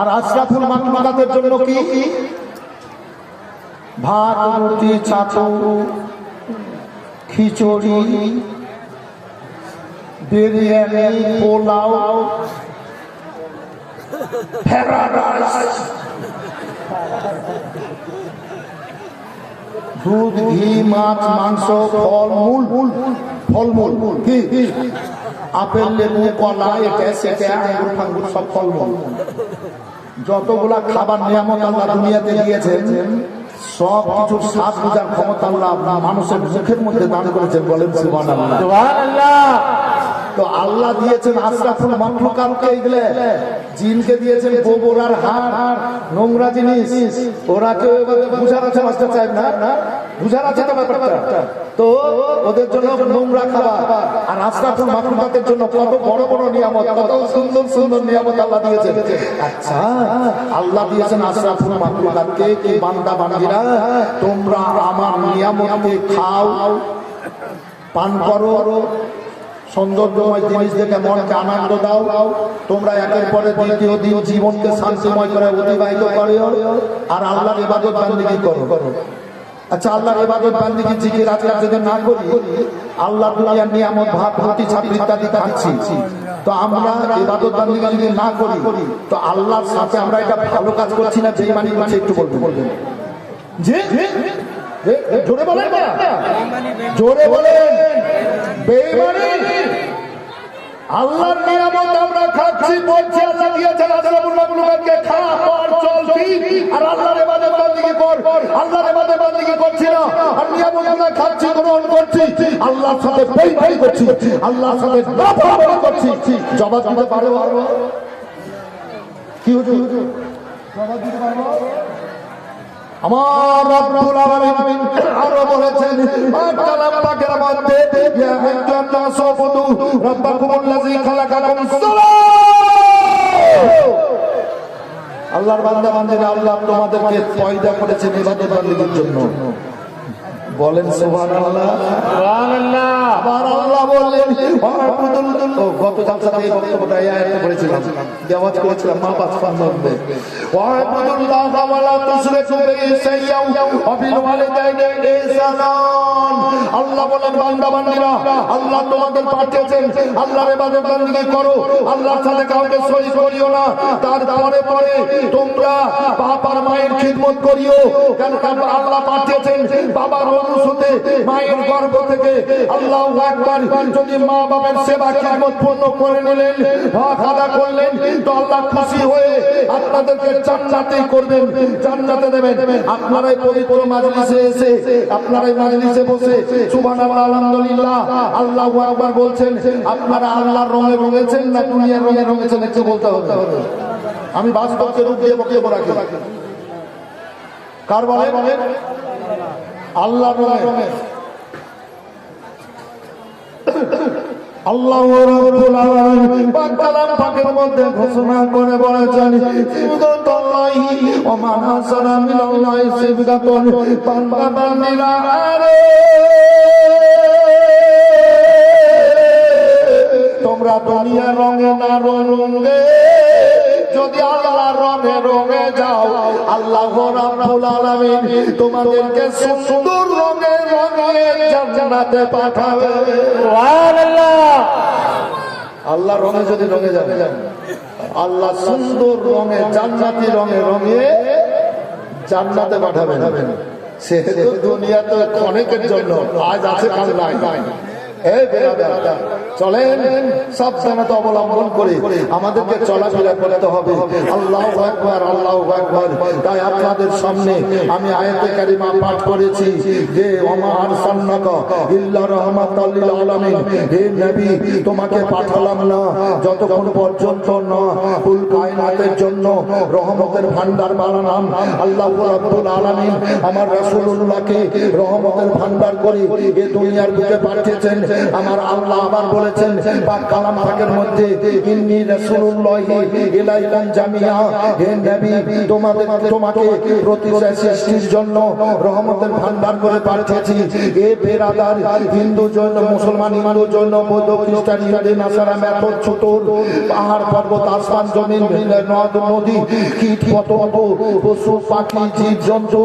আর আশরাফুল মাখলুকাতের জন্য কি? ভাত, রুটি, চাটু, খিচুড়ি, বিরিয়ানি, পোলাও, দুধ, ঘি, মাছ, মাংস, ফলমূল কি আপেল, লেবু, কলা, এটা সেটা, আঙ্গুর ফাঙ্গুর সব ফলমূল, যতগুলা খাবার নিয়ামত আল্লাহ দুনিয়াতে দিয়েছেন সব কিছুর স্বাদ বোঝার ক্ষমতা আল্লাহ মানুষের মুখের মধ্যে দান করেছেন। বলেন সুবহানাল্লাহ। তো আল্লাহ দিয়েছেন আশরাফুল মাখলুকাতকে, এগুলো জিনকে দিয়েছেন গোবর আর হাড়, নোংরা জিনিস। ওরা কেউ বুঝার আছে মাস্টার সাহেব? না বুঝার আছে তো ব্যাপারটা। তো ওদের জন্য নোংরা খাবার, আর আশরাফুল মাখলুকাতের জন্য কত বড় বড় নিয়ামত, কত সুন্দর সুন্দর নিয়ামত আল্লাহ দিয়েছেন। আচ্ছা, আল্লাহ দিয়েছেন আশরাফুল মাখলুকাতকে কি বান্দা বান্দিরা তোমরা আমার নিয়ামতকে খাও, পান করো, সৌন্দর্যময় জিনিস দেখে মনকে আনন্দ দাও, তোমরা একের পরে দ্বিতীয় দিন জীবনকে শান্তিময় করে অতিবাহিত করো, আর আল্লাহর ইবাদত বান্দিগি করো। আচ্ছা, আল্লাহর ইবাদত বান্দিগি জিকির আজকাল যদি না করি, আল্লাহ দুনিয়ার নিয়ামত ভাত, রুটি, ছাত্র ইত্যাদি খাচ্ছি, তো আমরা ইবাদত বান্দিগি যদি না করি তো আল্লাহর সাথে আমরা এটা ভালো কাজ করছি না বেঈমানি করছি? একটু বলবেন জি, জোরে বলেন না, জোরে বলেন। বেঈমানি। আল্লাহর নিয়ামত আমরা খাচ্ছি, বলছি আল্লাহ দিয়েছেন আশরাফুল মাখলুকাতকে খা, পর, চল, আর আল্লাহর ইবাদত বান্দিগি কর। আল্লাহর ইবাদত বান্দিগি করছি না, আর নিয়ামত আমরা খাচ্ছি, গ্রহণ করছি, আল্লাহর সাথে বেঈমানি করছি, আল্লাহর সাথে নাফরমানি করছি। জবাব দিতে পারবো? কি হুজুর জবাব দিতে পারবো? আমার রব্বুল আলামিন আরো বলেছেন কালাম পাকের মধ্যে, ইয়া আইয়ুহান নাসু উবুদু রাব্বাকুমুল্লাযী খালাকাকুম। আল্লাহর বান্দা বান্দিরা, আল্লাহ তোমাদেরকে পয়দা করেছেন ইবাদত বান্দিগির জন্য। বলেন সুবহানাল্লাহ, সুবহানাল্লাহ। আবার আল্লাহ বললেন গত জালসাতে এই বক্তব্যটা আয়াতে পড়েছিলাম, দেওয়াজ করেছিলাম মা পাঁচ মধ্যে, ওয়া'বুদুল্লাহ ওয়া লা তুশরিকু বিহি শাইয়্যান ওয়া বিল ওয়ালিদাইনি ইহসানান। আল্লাহ বলেন বান্দা বান্দিরা, আল্লাহ তোমাদের পাঠিয়েছেন আল্লাহর ইবাদত বান্দিগি করো, আল্লাহর সাথে কাউকে শরীক করিও না, তারপরে পরে তোমরা বাবা আর মায়ের খিদমত করিও। কারণ আল্লাহ পাঠিয়েছেন বাবার অনুসুতে, মায়ের গর্ভ থেকে। আল্লাহু আকবার। যদি মা বাবার সেবা খিদমত পূর্ণ করে নিলেন, হক আদা করলেন, তো আল্লাহ খুশি হয়ে আপনাদেরকে জান্নাতে করবেন, জান্নাতে দেবেন। আপনারা এই পবিত্র মাজলিসে এসে, আপনারা এই মাজলিসে বসে সুবহানাল্লাহ, আলহামদুলিল্লাহ, আল্লাহু আকবার বলছেন, আপনারা আল্লাহর রঙে রঙেছেন না দুনিয়ার রঙে রঙেছেন? একটু বলতে হবে। আমি বাস্তবকে রূপ দিয়ে বক্তব্য রাখি। কার বলে? আল্লাহর রঙে। আল্লাহ রাব্বুল আলামিন কালাম পাকের মধ্যে ঘোষণা করে বলেছেন, ইবাদাতুল্লাহি ওয়া মান হাসানা মিনাল্লাহি সিবগাতুন। বান্দা বান্দিরা, আরে তোমরা দুনিয়ার রঙে না রঙে, যদি আল্লাহর রঙে রঙে যাও, আল্লাহ রাব্বুল আলামিন তোমাদেরকে সুন্দর রঙে রঙে জান্নাতে পাঠাবে। সুবহানাল্লাহ। আল্লাহ রঙে যদি রঙে যাবে, আল্লাহ সুন্দর রঙে জান্নাতি রঙে রঙে জান্নাতে পাঠাবেন। সেহেতু দুনিয়া তো অনেকের জন্য, আজ আছে কাল নাই। চলেন সাবধানতা অবলম্বন করে আমাদেরকে চলাফেরা করতে হবে। আল্লাহু আকবার, আল্লাহু আকবার। তাই আপনাদের সামনে আমি আয়াতে কারিমা পাঠ করেছি যে ওমা আরসালনাকা ইল্লা রাহমাতাল লিল আলামিন। হে নবী, তোমাকে পাঠালাম না যতক্ষণ পর্যন্ত না কুল কায়নাতের জন্য রহমতের ভান্ডার বানালাম। আল্লাহু রাব্বুল আলামিন আমার রাসূলুল্লাহকে রহমতের ভান্ডার করে এই দুনিয়ার বুকে পাঠিয়েছেন। আমার আল্লাহ আবার বলেছেন পাক কালাম পাকের মধ্যে ইন্নী রাসূলুল্লাহি ইলাইকুম জামিআ, হে নবী তোমাকে প্রতিটা সৃষ্টির জন্য রহমতের ভান্ডার করে পাঠিয়েছি। এ বেরাদার হিন্দু জন্য, মুসলমান হিন্দুর জন্য, বৌদ্ধ খ্রিস্টান ইহুদি নাসারা মেথড ছোটর পাহাড় পর্বত আসমান জমিন নদ নদী কীট পতঙ্গ পশু পাখি জীব জন্তু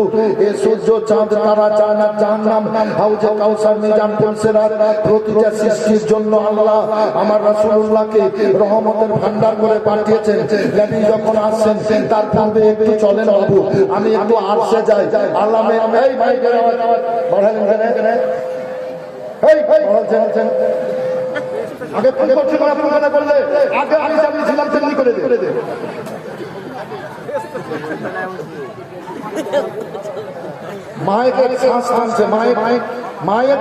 এ সূর্য চাঁদ তারা জান্নাত জাহান্নাম হাউজে কাউসার মিজান পুলসিরাত প্রতিটা সৃষ্টির জন্য আল্লাহ আমার রাসূলুল্লাহকে রহমতের ভান্ডার করে পাঠিয়েছেন। নবী যখন আসছেন তার পূর্বে একটু চলেন বাবু, আমি একটু আরশে যাই। আল্লাহ এই ভাই বাড়ালেন কেন? এই বলছেন আগে ফোন করছে না, আপনি মনে করলে আগে আমি ছিলাম তেমনি করে দে। মায়ের শ্বাস টানছে, মায়ের